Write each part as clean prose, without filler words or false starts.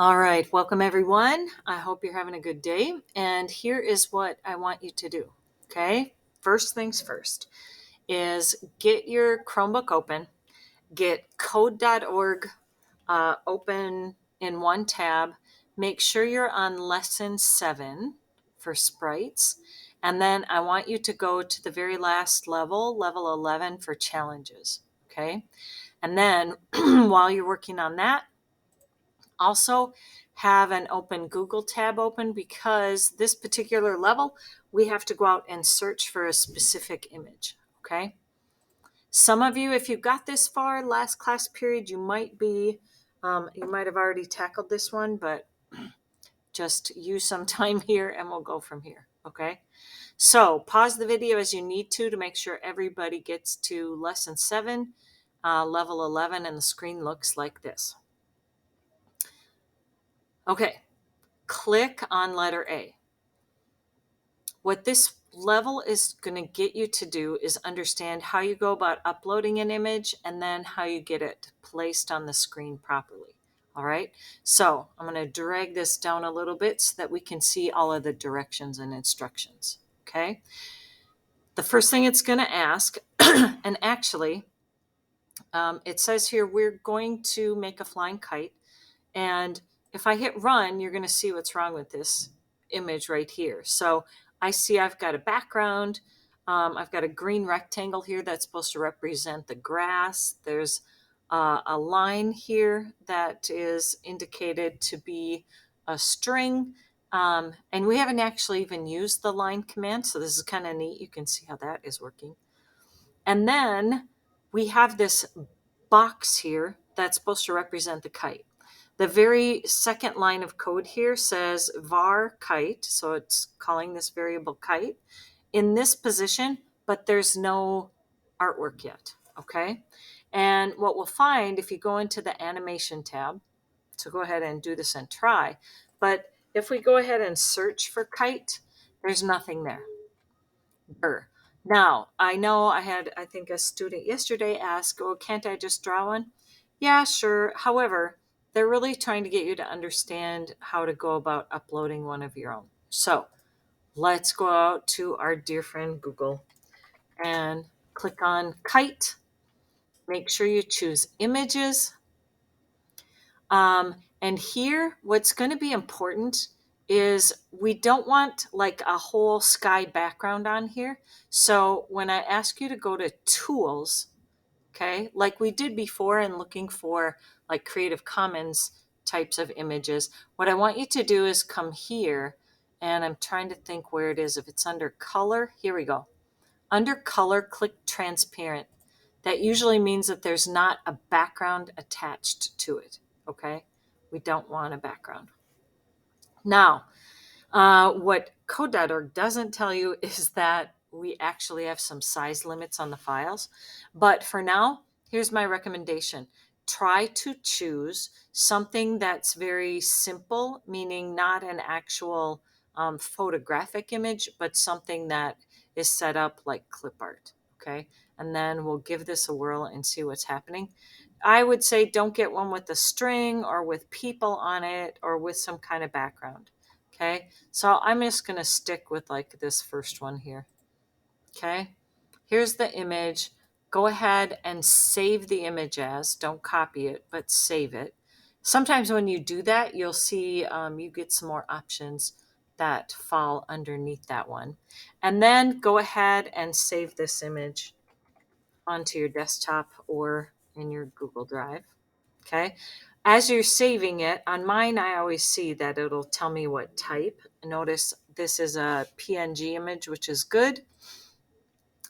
All right, welcome everyone. I hope you're having a good day. And here is what I want you to do. Okay, first things first is get your Chromebook open, get code.org open in one tab. Make sure you're on lesson 7 for sprites. And then I want you to go to the very last level, level 11 for challenges. Okay, and then while you're working on that, also have an open Google tab open because this particular level, we have to go out and search for a specific image, okay? Some of you, if you got this far last class period, you might have already tackled this one, but just use some time here and we'll go from here, okay? So pause the video as you need to make sure everybody gets to lesson 7, level 11, and the screen looks like this. Okay, click on letter A. What this level is going to get you to do is understand how you go about uploading an image and then how you get it placed on the screen properly. All right, so I'm going to drag this down a little bit so that we can see all of the directions and instructions. Okay, the first thing it's going to ask, and actually it says here we're going to make a flying kite, and if I hit run, you're going to see what's wrong with this image right here. So I see I've got a background. I've got a green rectangle here that's supposed to represent the grass. There's a line here that is indicated to be a string. And we haven't actually even used the line command, so this is kind of neat. You can see how that is working. And then we have this box here that's supposed to represent the kite. The very second line of code here says var kite, so it's calling this variable kite in this position, but there's no artwork yet, okay? And what we'll find if you go into the animation tab, so go ahead and do this and try, but if we go ahead and search for kite, there's nothing there. Now, I know I think a student yesterday asked, oh, can't I just draw one? Yeah, sure. However, they're really trying to get you to understand how to go about uploading one of your own. So let's go out to our dear friend Google and click on kite. Make sure you choose images. And here, what's going to be important is we don't want like a whole sky background on here. So when I ask you to go to tools, okay, like we did before in looking for like Creative Commons types of images, what I want you to do is come here, and I'm trying to think where it is. If it's under color, here we go. Under color, click transparent. That usually means that there's not a background attached to it, okay? We don't want a background. Now, what code.org doesn't tell you is that we actually have some size limits on the files. But for now, here's my recommendation. Try to choose something that's very simple, meaning not an actual photographic image, but something that is set up like clip art. Okay. And then we'll give this a whirl and see what's happening. I would say don't get one with a string or with people on it or with some kind of background. Okay, so I'm just going to stick with like this first one here. Okay, here's the image. Go ahead and save the image as, don't copy it, but save it. Sometimes when you do that, you'll see you get some more options that fall underneath that one. And then go ahead and save this image onto your desktop or in your Google Drive. Okay. As you're saving it, on mine, I always see that it'll tell me what type. Notice this is a PNG image, which is good.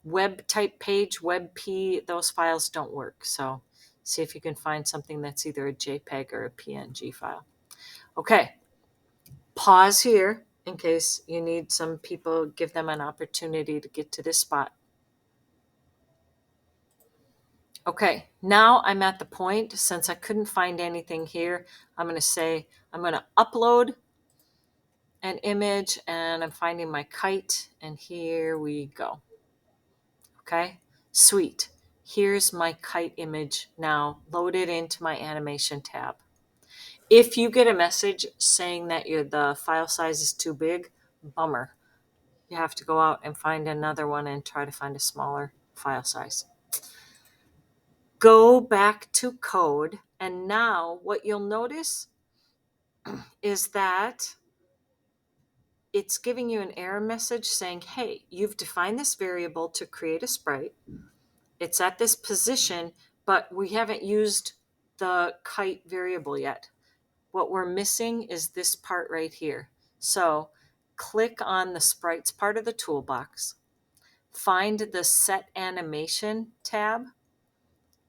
Web type page, WebP, those files don't work. So see if you can find something that's either a JPEG or a PNG file. Okay. Pause here in case you need some people, give them an opportunity to get to this spot. Okay, now I'm at the point, since I couldn't find anything here, I'm going to say I'm going to upload an image, and I'm finding my kite, and here we go. Okay, sweet. Here's my kite image now loaded into my animation tab. If you get a message saying that the file size is too big, bummer. You have to go out and find another one and try to find a smaller file size. Go back to code, and now what you'll notice is that it's giving you an error message saying, hey, you've defined this variable to create a sprite. It's at this position, but we haven't used the kite variable yet. What we're missing is this part right here. So click on the sprites part of the toolbox, find the set animation tab,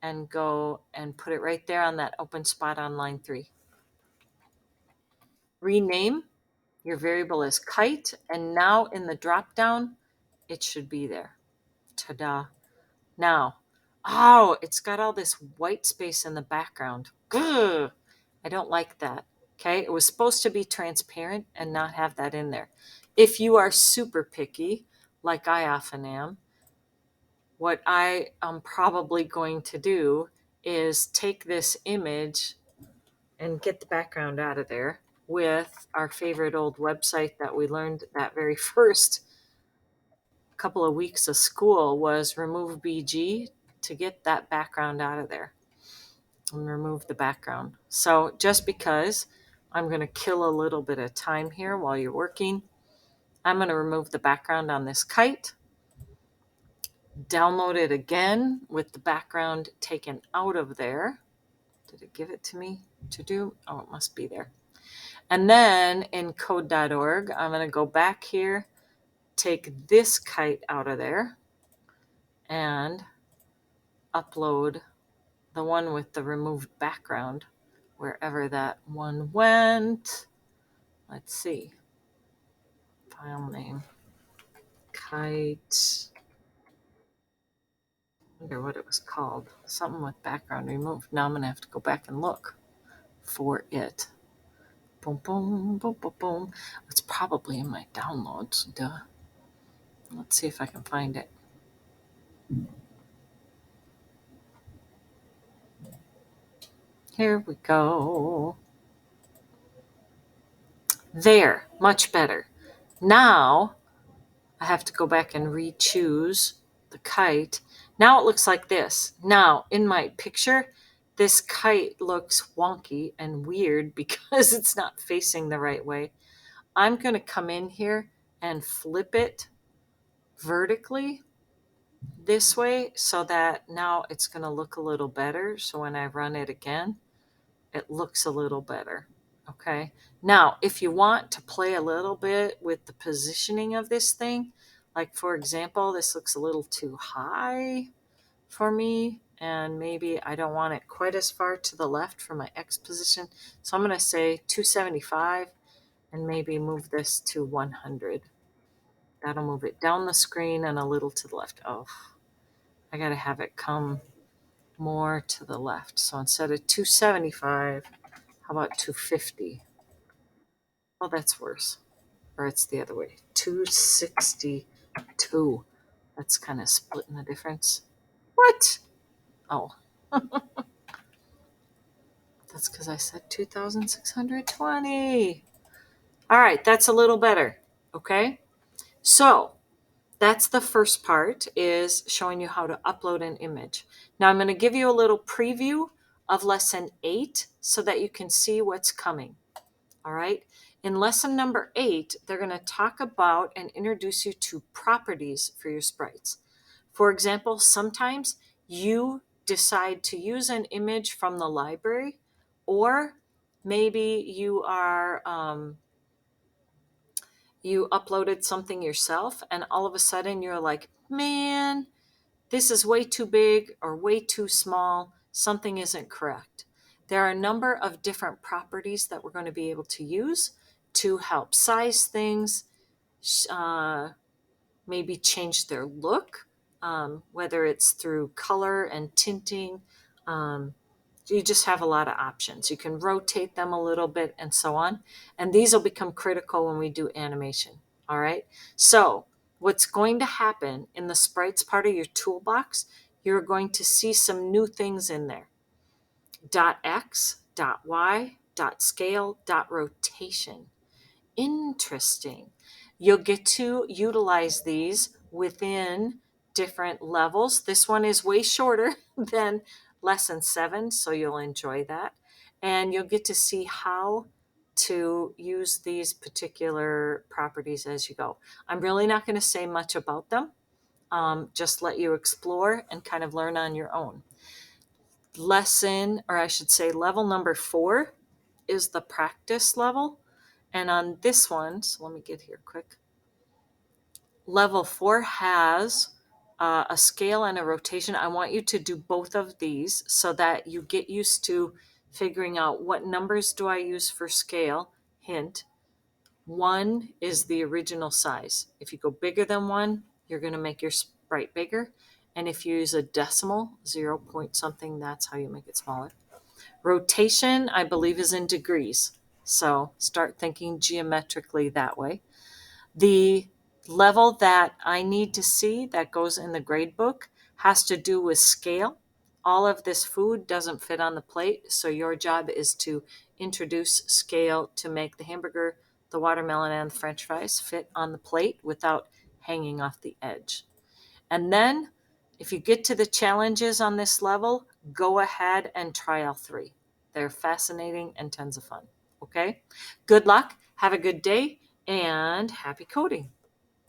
and go and put it right there on that open spot on line 3. Rename your variable as kite, and now in the drop down, it should be there. Ta-da. Now, oh, it's got all this white space in the background. Ugh, I don't like that. Okay, it was supposed to be transparent and not have that in there. If you are super picky, like I often am, what I am probably going to do is take this image and get the background out of there with our favorite old website that we learned that very first couple of weeks of school was remove BG to get that background out of there and remove the background. So just because I'm going to kill a little bit of time here while you're working, I'm going to remove the background on this kite, download it again with the background taken out of there. Did it give it to me to do? Oh, it must be there. And then in code.org, I'm going to go back here, take this kite out of there, and upload the one with the removed background wherever that one went. Let's see. File name. Kite. I wonder what it was called. Something with background removed. Now I'm going to have to go back and look for it. Boom, boom, boom, boom, boom. It's probably in my downloads. Duh. Let's see if I can find it. Here we go. There, much better. Now I have to go back and re-choose the kite. Now it looks like this. Now in my picture, this kite looks wonky and weird because it's not facing the right way. I'm going to come in here and flip it vertically this way so that now it's going to look a little better. So when I run it again, it looks a little better. Okay. Now, if you want to play a little bit with the positioning of this thing, like for example, this looks a little too high for me, and maybe I don't want it quite as far to the left for my X position. So I'm going to say 275 and maybe move this to 100. That'll move it down the screen and a little to the left. Oh, I got to have it come more to the left. So instead of 275, how about 250? Oh, that's worse. Or it's the other way. 262. That's kind of splitting the difference. What? Oh. That's because I said 2,620. All right, that's a little better. Okay. So that's the first part, is showing you how to upload an image. Now I'm going to give you a little preview of lesson 8 so that you can see what's coming. All right. In lesson number 8, they're going to talk about and introduce you to properties for your sprites. For example, sometimes you decide to use an image from the library, or maybe you uploaded something yourself and all of a sudden you're like, man, this is way too big or way too small. Something isn't correct. There are a number of different properties that we're going to be able to use to help size things, maybe change their look, whether it's through color and tinting. You just have a lot of options. You can rotate them a little bit and so on. And these will become critical when we do animation. All right. So what's going to happen in the sprites part of your toolbox, you're going to see some new things in there. .x, .y, Scale.rotation. Interesting. You'll get to utilize these within different levels. This one is way shorter than lesson 7, so you'll enjoy that. And you'll get to see how to use these particular properties as you go. I'm really not going to say much about them, just let you explore and kind of learn on your own. Lesson, or I should say, level number 4 is the practice level. And on this one, so let me get here quick. Level 4 has a scale and a rotation. I want you to do both of these so that you get used to figuring out what numbers do I use for scale. Hint, 1 is the original size. If you go bigger than 1, you're going to make your sprite bigger. And if you use a decimal, 0 point something, that's how you make it smaller. Rotation, I believe, is in degrees. So start thinking geometrically that way. The level that I need to see that goes in the grade book has to do with scale. All of this food doesn't fit on the plate, so your job is to introduce scale to make the hamburger, the watermelon, and the french fries fit on the plate without hanging off the edge. And then if you get to the challenges on this level, go ahead and try all 3. They're fascinating and tons of fun. Okay? Good luck. Have a good day and happy coding.